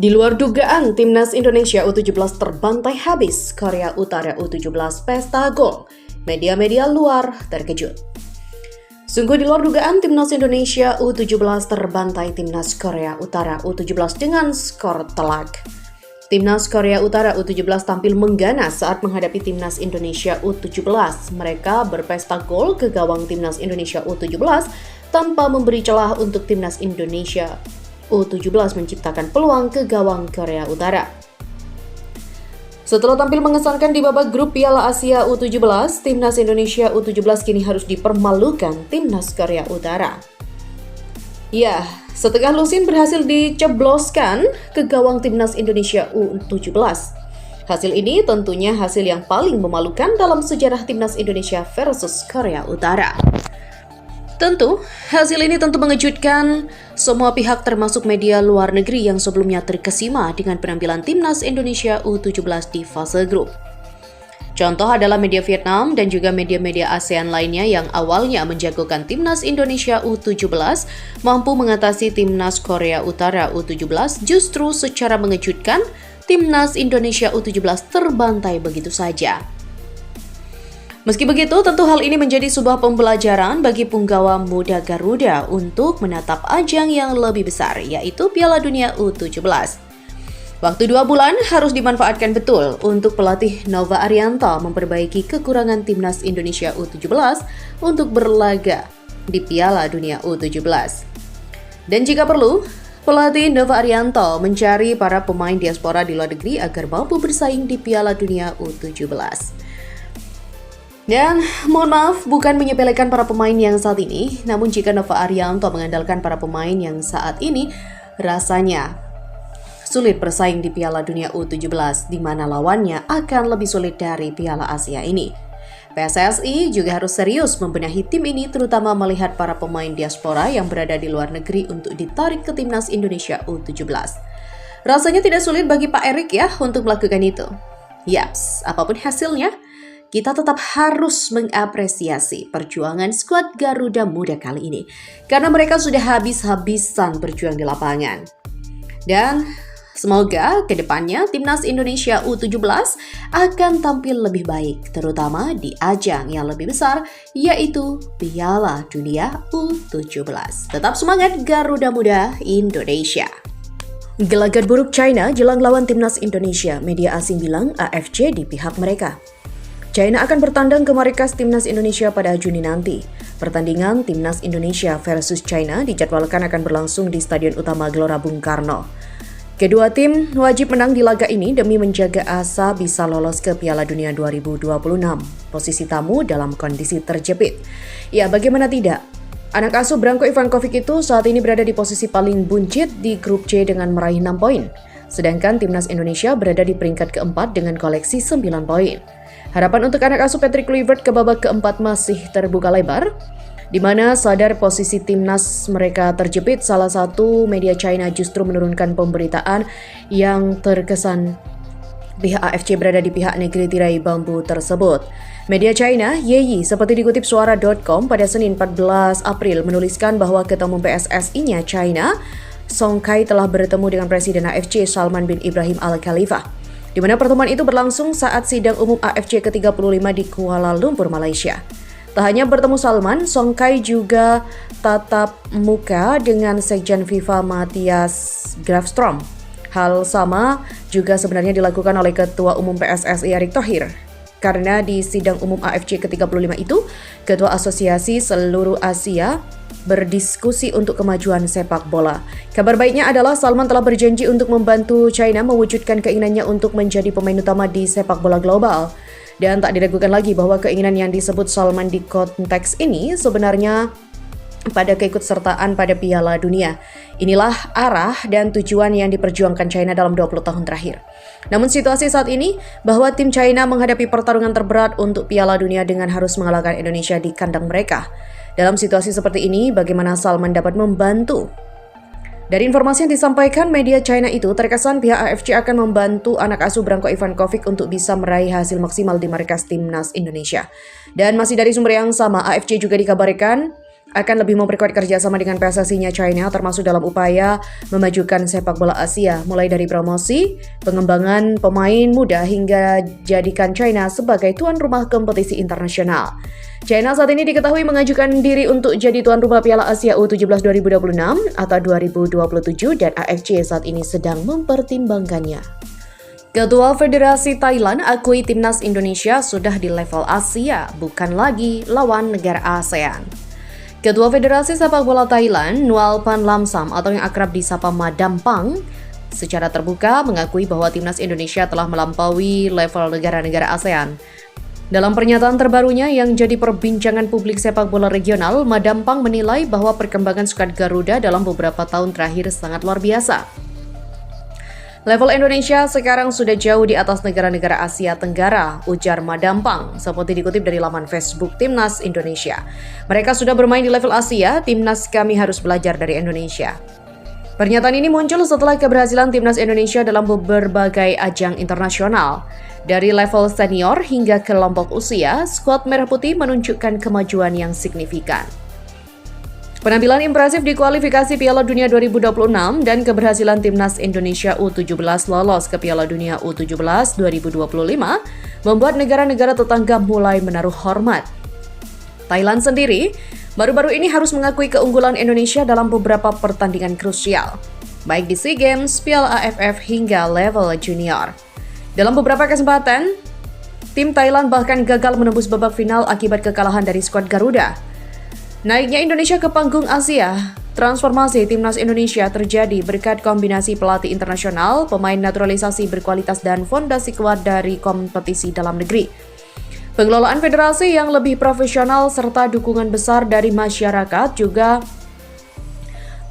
Di luar dugaan, Timnas Indonesia U17 terbantai habis Korea Utara U17 pesta gol. Media-media luar terkejut. Sungguh di luar dugaan, Timnas Indonesia U17 terbantai Timnas Korea Utara U17 dengan skor telak. Timnas Korea Utara U17 tampil mengganas saat menghadapi Timnas Indonesia U17. Mereka berpesta gol ke gawang Timnas Indonesia U17 tanpa memberi celah untuk Timnas Indonesia U17 menciptakan peluang ke gawang Korea Utara. Setelah tampil mengesankan di babak grup Piala Asia U17, Timnas Indonesia U17 kini harus dipermalukan Timnas Korea Utara. Ya, setengah lusin berhasil dicebloskan ke gawang Timnas Indonesia U17. Hasil ini tentunya hasil yang paling memalukan dalam sejarah Timnas Indonesia versus Korea Utara. Tentu, hasil ini tentu mengejutkan semua pihak termasuk media luar negeri yang sebelumnya terkesima dengan penampilan Timnas Indonesia U17 di fase grup. Contoh adalah media Vietnam dan juga media-media ASEAN lainnya yang awalnya menjagokan Timnas Indonesia U17 mampu mengatasi Timnas Korea Utara U17, justru secara mengejutkan Timnas Indonesia U17 terbantai begitu saja. Meski begitu, tentu hal ini menjadi sebuah pembelajaran bagi punggawa muda Garuda untuk menatap ajang yang lebih besar, yaitu Piala Dunia U17. Waktu 2 bulan harus dimanfaatkan betul untuk pelatih Nova Arianto memperbaiki kekurangan Timnas Indonesia U17 untuk berlaga di Piala Dunia U17. Dan jika perlu, pelatih Nova Arianto mencari para pemain diaspora di luar negeri agar mampu bersaing di Piala Dunia U17. Dan mohon maaf, bukan menyepelekan para pemain yang saat ini, namun jika Nova Arianto mengandalkan para pemain yang saat ini, rasanya sulit bersaing di Piala Dunia U17, di mana lawannya akan lebih sulit dari Piala Asia ini. PSSI juga harus serius membenahi tim ini, terutama melihat para pemain diaspora yang berada di luar negeri untuk ditarik ke Timnas Indonesia U17. Rasanya tidak sulit bagi Pak Erik ya untuk melakukan itu. Yaps, apapun hasilnya, kita tetap harus mengapresiasi perjuangan skuad Garuda Muda kali ini, karena mereka sudah habis-habisan berjuang di lapangan. Dan semoga ke depannya Timnas Indonesia U17 akan tampil lebih baik, terutama di ajang yang lebih besar, yaitu Piala Dunia U17. Tetap semangat Garuda Muda Indonesia! Gelagat buruk China jelang lawan Timnas Indonesia, media asing bilang AFC di pihak mereka. China akan bertandang ke markas Timnas Indonesia pada Juni nanti. Pertandingan Timnas Indonesia versus China dijadwalkan akan berlangsung di Stadion Utama Gelora Bung Karno. Kedua tim wajib menang di laga ini demi menjaga asa bisa lolos ke Piala Dunia 2026. Posisi tamu dalam kondisi terjepit. Ya, bagaimana tidak? Anak asuh Branko Ivankovic itu saat ini berada di posisi paling buncit di grup C dengan meraih 6 poin. Sedangkan Timnas Indonesia berada di peringkat keempat dengan koleksi 9 poin. Harapan untuk anak asuh Patrick Kluivert ke babak keempat masih terbuka lebar, di mana sadar posisi timnas mereka terjepit, salah satu media China justru menurunkan pemberitaan yang terkesan pihak AFC berada di pihak negeri tirai bambu tersebut. Media China, Yeyi, seperti dikutip suara.com pada Senin 14 April menuliskan bahwa Ketua Umum PSSI-nya China, Song Kai telah bertemu dengan Presiden AFC Salman bin Ibrahim Al Khalifa, di mana pertemuan itu berlangsung saat sidang umum AFC ke-35 di Kuala Lumpur, Malaysia. Tak hanya bertemu Salman, Song Kai juga tatap muka dengan Sekjen FIFA Matthias Grafström. Hal sama juga sebenarnya dilakukan oleh Ketua Umum PSSI Erick Thohir. Karena di sidang umum AFC ke-35 itu, Ketua Asosiasi Seluruh Asia berdiskusi untuk kemajuan sepak bola. Kabar baiknya adalah Salman telah berjanji untuk membantu China mewujudkan keinginannya untuk menjadi pemain utama di sepak bola global. Dan tak diragukan lagi bahwa keinginan yang disebut Salman di konteks ini sebenarnya pada keikutsertaan pada Piala Dunia. Inilah arah dan tujuan yang diperjuangkan China dalam 20 tahun terakhir. Namun situasi saat ini bahwa tim China menghadapi pertarungan terberat untuk Piala Dunia dengan harus mengalahkan Indonesia di kandang mereka. Dalam situasi seperti ini, bagaimana Salman dapat membantu? Dari informasi yang disampaikan media China itu, terkesan pihak AFC akan membantu anak asuh Branko Ivankovic untuk bisa meraih hasil maksimal di markas Timnas Indonesia. Dan masih dari sumber yang sama, AFC juga dikabarkan akan lebih memperkuat kerjasama dengan PSSI-nya China, termasuk dalam upaya memajukan sepak bola Asia, mulai dari promosi, pengembangan pemain muda hingga jadikan China sebagai tuan rumah kompetisi internasional. China saat ini diketahui mengajukan diri untuk jadi tuan rumah Piala Asia U17 2026 atau 2027 dan AFC saat ini sedang mempertimbangkannya. Ketua Federasi Thailand akui timnas Indonesia sudah di level Asia, bukan lagi lawan negara ASEAN. Ketua Federasi Sepak Bola Thailand, Nual Pan Lamsam atau yang akrab disapa Madam Pang, secara terbuka mengakui bahwa timnas Indonesia telah melampaui level negara-negara ASEAN. Dalam pernyataan terbarunya yang jadi perbincangan publik sepak bola regional, Madam Pang menilai bahwa perkembangan skuad Garuda dalam beberapa tahun terakhir sangat luar biasa. Level Indonesia sekarang sudah jauh di atas negara-negara Asia Tenggara, ujar Madam Pang, seperti dikutip dari laman Facebook Timnas Indonesia. Mereka sudah bermain di level Asia, timnas kami harus belajar dari Indonesia. Pernyataan ini muncul setelah keberhasilan timnas Indonesia dalam berbagai ajang internasional. Dari level senior hingga kelompok usia, skuad Merah Putih menunjukkan kemajuan yang signifikan. Penampilan impresif di kualifikasi Piala Dunia 2026 dan keberhasilan timnas Indonesia U17 lolos ke Piala Dunia U17 2025 membuat negara-negara tetangga mulai menaruh hormat. Thailand sendiri baru-baru ini harus mengakui keunggulan Indonesia dalam beberapa pertandingan krusial, baik di SEA Games, Piala AFF hingga level junior. Dalam beberapa kesempatan, tim Thailand bahkan gagal menembus babak final akibat kekalahan dari skuad Garuda. Naiknya Indonesia ke panggung Asia, transformasi timnas Indonesia terjadi berkat kombinasi pelatih internasional, pemain naturalisasi berkualitas dan fondasi kuat dari kompetisi dalam negeri. Pengelolaan federasi yang lebih profesional serta dukungan besar dari masyarakat juga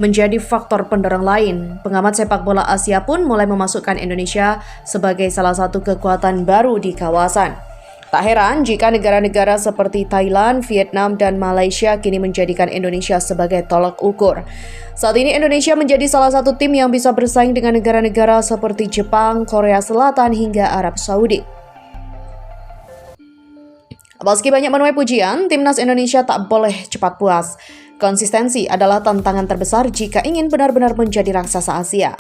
menjadi faktor pendorong lain. Pengamat sepak bola Asia pun mulai memasukkan Indonesia sebagai salah satu kekuatan baru di kawasan. Tak heran jika negara-negara seperti Thailand, Vietnam, dan Malaysia kini menjadikan Indonesia sebagai tolak ukur. Saat ini Indonesia menjadi salah satu tim yang bisa bersaing dengan negara-negara seperti Jepang, Korea Selatan, hingga Arab Saudi. Meski banyak menuai pujian, timnas Indonesia tak boleh cepat puas. Konsistensi adalah tantangan terbesar jika ingin benar-benar menjadi raksasa Asia.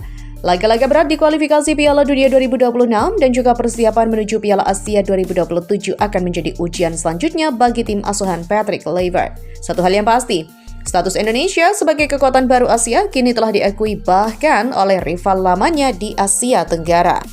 Laga-laga berat di kualifikasi Piala Dunia 2026 dan juga persiapan menuju Piala Asia 2027 akan menjadi ujian selanjutnya bagi tim asuhan Patrick Kluivert. Satu hal yang pasti, status Indonesia sebagai kekuatan baru Asia kini telah diakui bahkan oleh rival lamanya di Asia Tenggara.